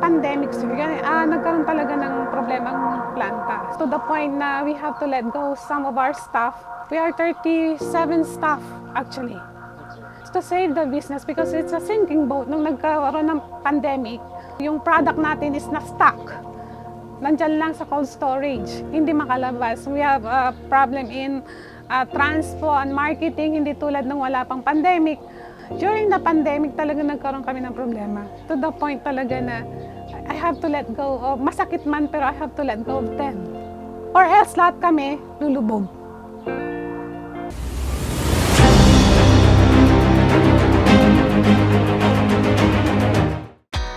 pandemic, nagkaroon talaga ng problema ang planta. To the point na we have to let go some of our staff. We are 37 staff actually. To save the business because it's a sinking boat. Nung nagkaroon ng pandemic, yung product natin is na-stuck. Nandyan lang sa cold storage, hindi makalabas. We have a problem in transpo and marketing, hindi tulad nung wala pang pandemic. During the pandemic, talaga nagkaroon kami ng problema. To the point talaga na I have to let go of, masakit man pero I have to let go of 10. Or else lahat kami lulubog.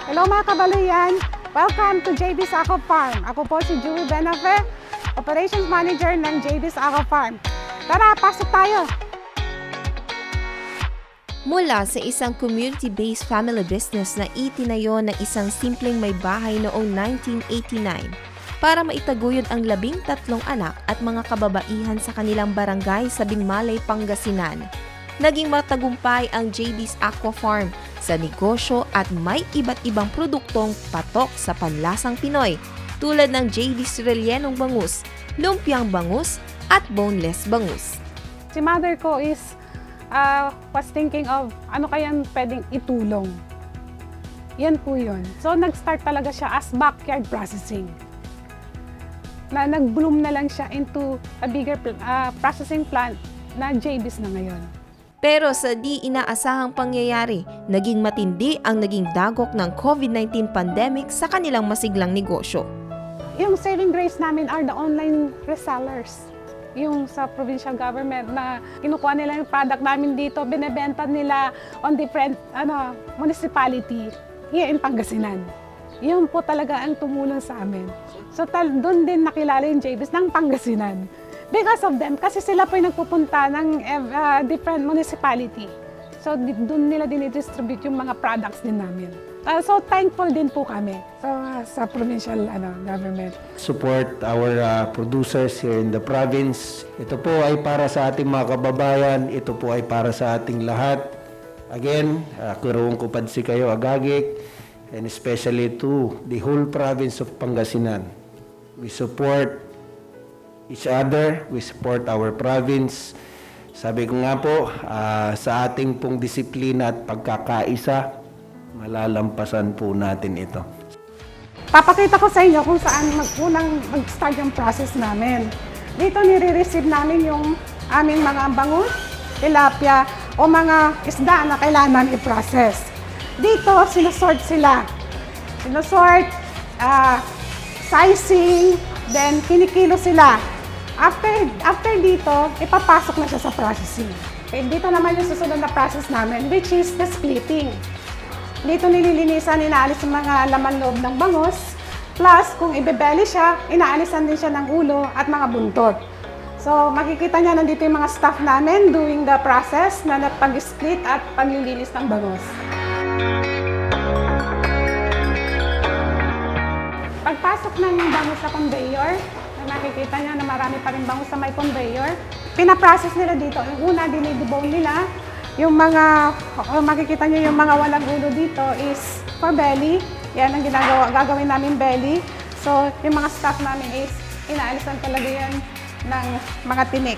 Hello mga kabaluyan! Welcome to JB's Aqua Farm. Ako po si Julie Benafe, Operations Manager ng JB's Aqua Farm. Tara, pasok tayo! Mula sa isang community-based family business na itinayo ng isang simpleng may bahay noong 1989 para maitaguyod ang 13 anak at mga kababaihan sa kanilang barangay sa Binmalay, Pangasinan. Naging matagumpay ang JB's Aqua Farm sa negosyo at may iba't ibang produktong patok sa panlasang Pinoy tulad ng JB's rellenong bangus, lumpiang bangus at boneless bangus. Si mother ko was thinking of ano kayang pwedeng itulong. Yan po yun. So nag-start talaga siya as backyard processing. Nag-bloom na lang siya into a bigger processing plant na JB's na ngayon. Pero sa di inaasahang pangyayari, naging matindi ang naging dagok ng COVID-19 pandemic sa kanilang masiglang negosyo. Yung saving grace namin are the online resellers. Yung sa provincial government na kinukuha nila yung product namin dito, binebenta nila on different municipality here in Pangasinan. Yun po talaga ang tumulong sa amin. So doon din nakilala yung JB's ng Pangasinan. Because of them, kasi sila po yung nagpupunta ng different municipality. So doon nila dinidistribute yung mga products din namin. So thankful din po kami sa provincial government. Support our producers here in the province. Ito po ay para sa ating mga kababayan. Ito po ay para sa ating lahat. Again, kurong kupadsi kayo agagik, and especially to the whole province of Pangasinan. We support each other, we support our province. Sabi ko nga po, sa ating pong disiplina at pagkakaisa, malalampasan po natin ito. Papakita ko sa inyo kung saan unang mag-start yung process namin. Dito nire-receive namin yung aming mga bangus, tilapia, o mga isda na kailangan namin i-process. Dito, sinusort sila. Sinusort, sizing, then kinikilo sila. After dito, ipapasok na siya sa processing. Okay, dito naman yung susunod na process namin, which is the splitting. Dito nililinisan, inaalis yung mga laman loob ng bangus. Plus, kung ibebeli siya, inaalisan din siya ng ulo at mga buntot. So, makikita niya nandito yung mga staff namin doing the process na pag-split at paglilinis ng bangus. Pagpasok ng bangus sa conveyor, nakikita niya na marami pa rin bangus sa may conveyor. Pinaprocess nila dito. Yung una, dinidebone nila. Yung mga, makikita niyo yung mga walang ulo dito is for belly. Yan ang gagawin namin belly. So, yung mga staff namin is inaalisan talaga yan ng mga tinik.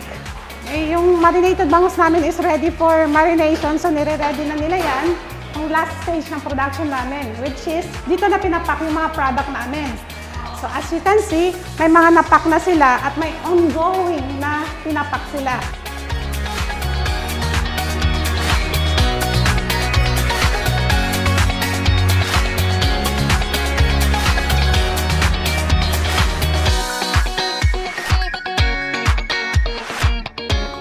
Yung marinated bangus namin is ready for marination. So, nire-ready na nila yan. Ang last stage ng production namin, which is dito na pinapak yung mga product namin. So as you can see, may mga napak na sila at may ongoing na pinapak sila.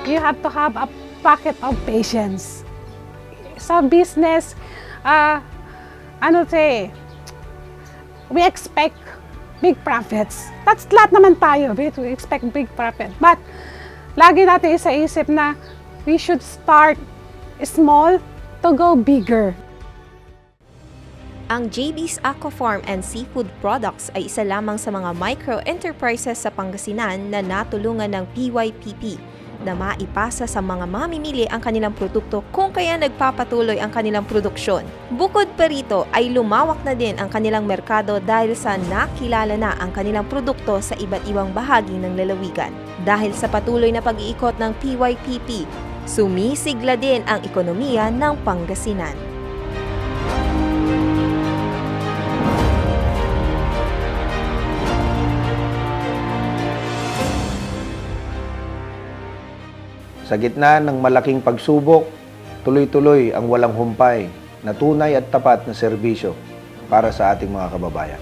You have to have a pocket of patience. Sa business, we expect big profits. That's lahat naman tayo. We expect big profit. But lagi natin isa-isip na we should start small to go bigger. Ang JB's Aqua Farm and Seafood Products ay isa lamang sa mga micro-enterprises sa Pangasinan na natulungan ng PYPP na maipasa sa mga mamimili ang kanilang produkto kung kaya nagpapatuloy ang kanilang produksyon. Bukod pa rito ay lumawak na din ang kanilang merkado dahil sa nakilala na ang kanilang produkto sa iba't ibang bahagi ng lalawigan. Dahil sa patuloy na pag-iikot ng PYPP, sumisigla din ang ekonomiya ng Pangasinan. Sa gitna ng malaking pagsubok, tuloy-tuloy ang walang humpay na tunay at tapat na serbisyo para sa ating mga kababayan.